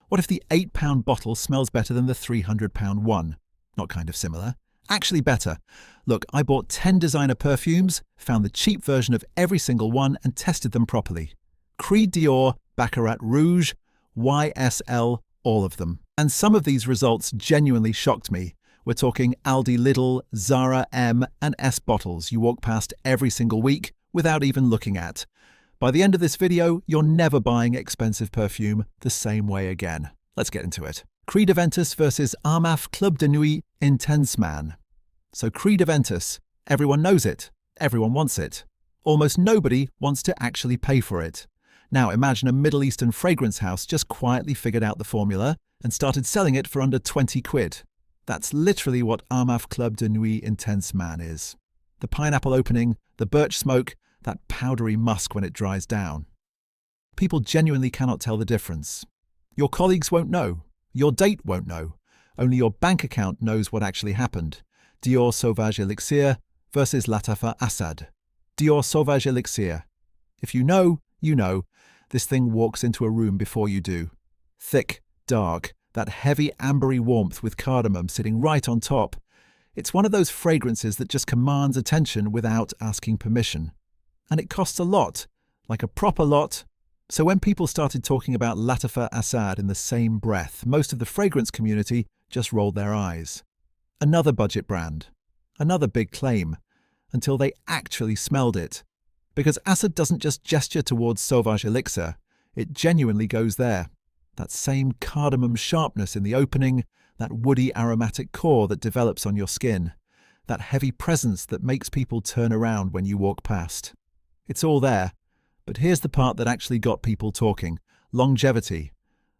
What if the £8 bottle smells better than the £300 one? Not kind of similar. Actually better. Look, I bought 10 designer perfumes, found the cheap version of every single one and tested them properly. Creed Dior, Baccarat Rouge, YSL, all of them. And some of these results genuinely shocked me. We're talking Aldi Lidl, Zara M and S bottles you walk past every single week without even looking at. By the end of this video, you're never buying expensive perfume the same way again. Let's get into it. Creed Aventus versus Armaf Club de Nuit Intense Man. So Creed Aventus, everyone knows it, everyone wants it. Almost nobody wants to actually pay for it. Now imagine a Middle Eastern fragrance house just quietly figured out the formula and started selling it for under 20 quid. That's literally what Armaf Club de Nuit Intense Man is. The pineapple opening, the birch smoke, that powdery musk when it dries down. People genuinely cannot tell the difference. Your colleagues won't know. Your date won't know. Only your bank account knows what actually happened. Dior Sauvage Elixir versus Latafa Assad. Dior Sauvage Elixir. If you know, you know. This thing walks into a room before you do. Thick, dark, that heavy ambery warmth with cardamom sitting right on top. It's one of those fragrances that just commands attention without asking permission. And it costs a lot, like a proper lot. So when people started talking about Latafa Assad in the same breath, most of the fragrance community just rolled their eyes. Another budget brand, another big claim, until they actually smelled it. Because Assad doesn't just gesture towards Sauvage Elixir, it genuinely goes there. That same cardamom sharpness in the opening, that woody aromatic core that develops on your skin, that heavy presence that makes people turn around when you walk past. It's all there, but here's the part that actually got people talking: longevity.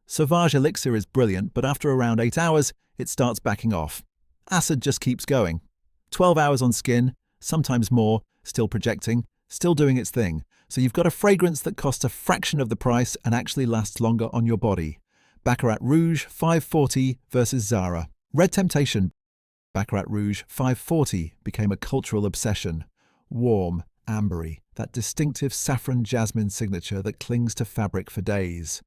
Sauvage Elixir is brilliant, but after around 8 hours, it starts backing off. Assad just keeps going. 12 hours on skin, sometimes more, still projecting, still doing its thing. So you've got a fragrance that costs a fraction of the price and actually lasts longer on your body. Baccarat Rouge 540 versus Zara. Red Temptation. Baccarat Rouge 540 became a cultural obsession. Warm, ambery, that distinctive saffron jasmine signature that clings to fabric for days.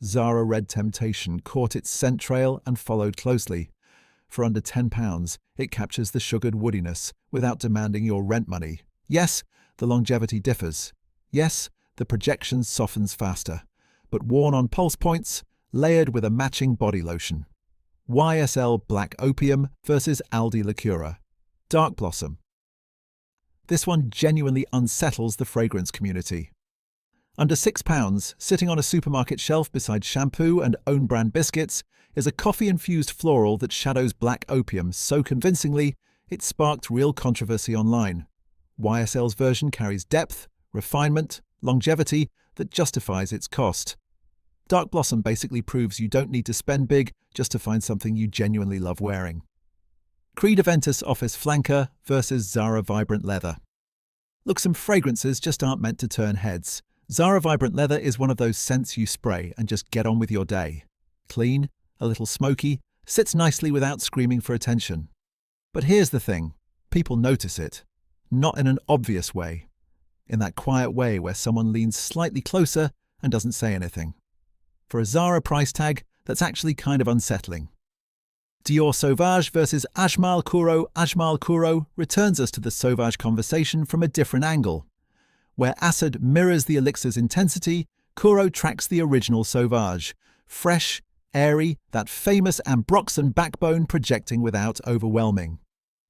Zara Red Temptation caught its scent trail and followed closely. For under £10, it captures the sugared woodiness without demanding your rent money. Yes, the longevity differs. Yes, the projection softens faster, but worn on pulse points, layered with a matching body lotion. YSL Black Opium versus Aldi Liqueur. Dark Blossom. This one genuinely unsettles the fragrance community. Under £6, sitting on a supermarket shelf beside shampoo and own-brand biscuits, is a coffee-infused floral that shadows black opium so convincingly it sparked real controversy online. YSL's version carries depth, refinement, longevity that justifies its cost. Dark Blossom basically proves you don't need to spend big just to find something you genuinely love wearing. Creed Aventus Office Flanker versus Zara Vibrant Leather. Look, some fragrances just aren't meant to turn heads. Zara Vibrant Leather is one of those scents you spray and just get on with your day. Clean, a little smoky, sits nicely without screaming for attention. But here's the thing, people notice it. Not in an obvious way. In that quiet way where someone leans slightly closer and doesn't say anything. For a Zara price tag, that's actually kind of unsettling. Dior Sauvage versus Ajmal Kuro. Ajmal Kuro returns us to the Sauvage conversation from a different angle. Where Assad mirrors the elixir's intensity, Kuro tracks the original Sauvage. Fresh, airy, that famous Ambroxan backbone projecting without overwhelming.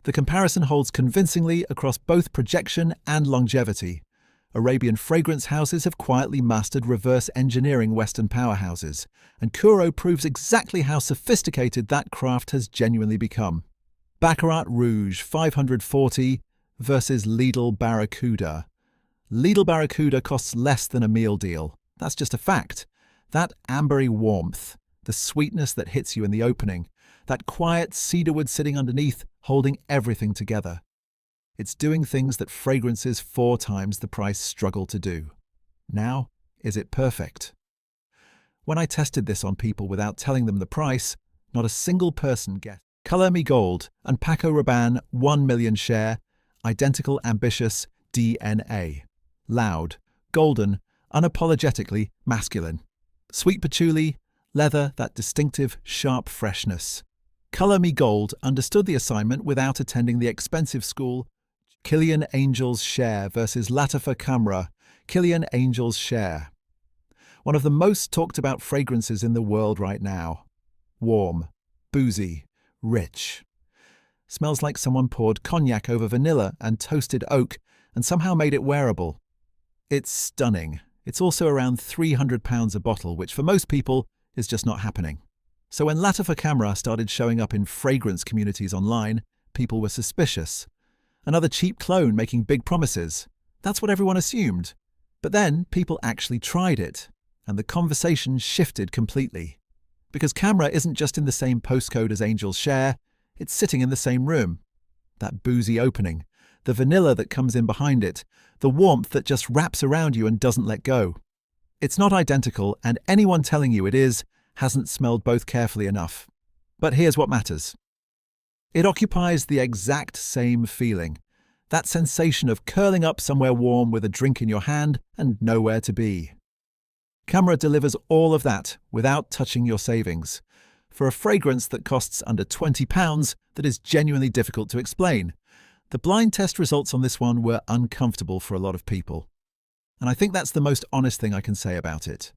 The comparison holds convincingly across both projection and longevity. Arabian fragrance houses have quietly mastered reverse engineering Western powerhouses, and Kuro proves exactly how sophisticated that craft has genuinely become. Baccarat Rouge 540 versus Lidl Barracuda. Lidl Barracuda costs less than a meal deal. That's just a fact. That ambery warmth, the sweetness that hits you in the opening, that quiet cedarwood sitting underneath, holding everything together. It's doing things that fragrances 4 times the price struggle to do. Now, is it perfect? When I tested this on people without telling them the price, not a single person guessed. Color Me Gold and Paco Rabanne 1 million share, identical ambitious DNA. Loud, golden, unapologetically masculine. Sweet patchouli, Leather, that distinctive, sharp freshness. Colour Me Gold understood the assignment without attending the expensive school. Kilian Angel's Share versus Latifa Camera. Kilian Angel's Share. One of the most talked about fragrances in the world right now. Warm, boozy, rich. Smells like someone poured cognac over vanilla and toasted oak and somehow made it wearable. It's stunning. It's also around £300 a bottle, which for most people is just not happening. So when Latifa Camera started showing up in fragrance communities online, people were suspicious. Another cheap clone making big promises. That's what everyone assumed. But then people actually tried it, and the conversation shifted completely. Because Camera isn't just in the same postcode as Angel's Share, it's sitting in the same room. That boozy opening, the vanilla that comes in behind it, the warmth that just wraps around you and doesn't let go. It's not identical, and anyone telling you it is hasn't smelled both carefully enough. But here's what matters. It occupies the exact same feeling. That sensation of curling up somewhere warm with a drink in your hand and nowhere to be. Camera delivers all of that without touching your savings. For a fragrance that costs under £20, that is genuinely difficult to explain. The blind test results on this one were uncomfortable for a lot of people. And I think that's the most honest thing I can say about it.